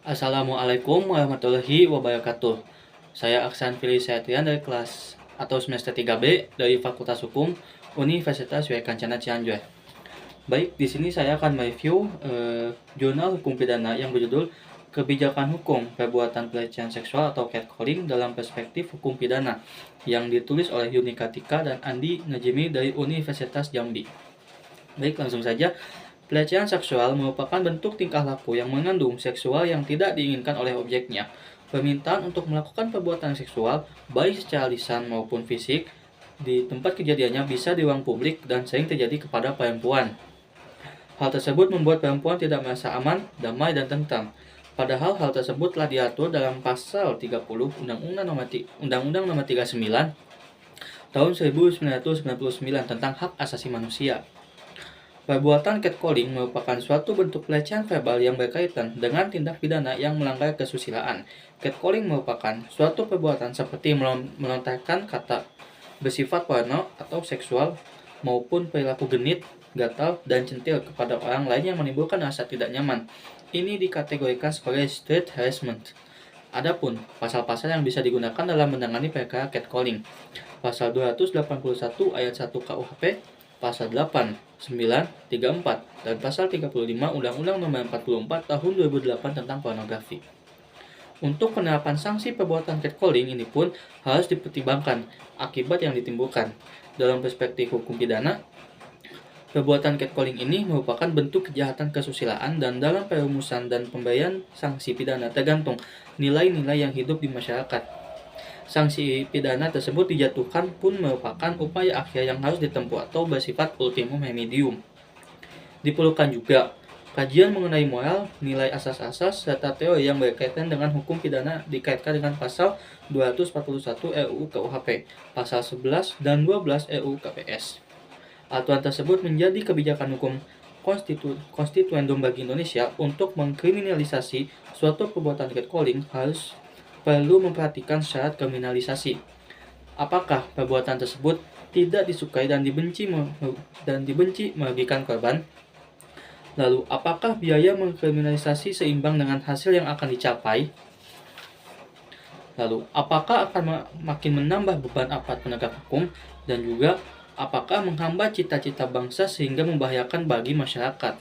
Assalamualaikum warahmatullahi wabarakatuh. Saya Aksan Fili Satrian dari kelas atau semester 3B dari Fakultas Hukum Universitas Sri Kencana Cianjur. Baik, di sini saya akan mereview jurnal hukum pidana yang berjudul Kebijakan Hukum Perbuatan Pelecehan Seksual atau Catcalling dalam Perspektif Hukum Pidana yang ditulis oleh Yuni Kartika dan Andi Najimi dari Universitas Jambi. Baik, langsung saja. Pelecehan seksual merupakan bentuk tingkah laku yang mengandung seksual yang tidak diinginkan oleh objeknya. Permintaan untuk melakukan perbuatan seksual, baik secara lisan maupun fisik, di tempat kejadiannya bisa di ruang publik dan sering terjadi kepada perempuan. Hal tersebut membuat perempuan tidak merasa aman, damai, dan tentram. Padahal hal tersebut telah diatur dalam pasal 30 Undang-Undang Nomor 39 Tahun 1999 tentang Hak Asasi Manusia. Perbuatan catcalling merupakan suatu bentuk pelecehan verbal yang berkaitan dengan tindak pidana yang melanggar kesusilaan. Catcalling merupakan suatu perbuatan seperti melontarkan kata bersifat porno atau seksual maupun perilaku genit, gatal, dan centil kepada orang lain yang menimbulkan rasa tidak nyaman. Ini dikategorikan sebagai street harassment. Adapun pasal-pasal yang bisa digunakan dalam menangani perkara catcalling. Pasal 281 ayat 1 KUHP, Pasal 8, 9, 34, dan Pasal 35 Undang-Undang Nomor 44 Tahun 2008 tentang pornografi. Untuk penerapan sanksi perbuatan catcalling ini pun harus dipertimbangkan akibat yang ditimbulkan. Dalam perspektif hukum pidana, perbuatan catcalling ini merupakan bentuk kejahatan kesusilaan dan dalam perumusan dan pemberian sanksi pidana tergantung nilai-nilai yang hidup di masyarakat. Sanksi pidana tersebut dijatuhkan pun merupakan upaya akhir yang harus ditempuh atau bersifat ultimum remedium. Diperlukan juga kajian mengenai moral, nilai asas-asas, serta teori yang berkaitan dengan hukum pidana dikaitkan dengan pasal 241 RUU KUHP, pasal 11 dan 12 RUU KPS. Aturan tersebut menjadi kebijakan hukum konstituendum bagi Indonesia untuk mengkriminalisasi suatu perbuatan catcalling harus perlu memperhatikan syarat kriminalisasi. Apakah perbuatan tersebut tidak disukai dan dibenci merugikan korban? Lalu, apakah biaya mengkriminalisasi seimbang dengan hasil yang akan dicapai? Lalu, apakah akan makin menambah beban aparat penegak hukum? Dan juga, apakah menghambat cita-cita bangsa sehingga membahayakan bagi masyarakat?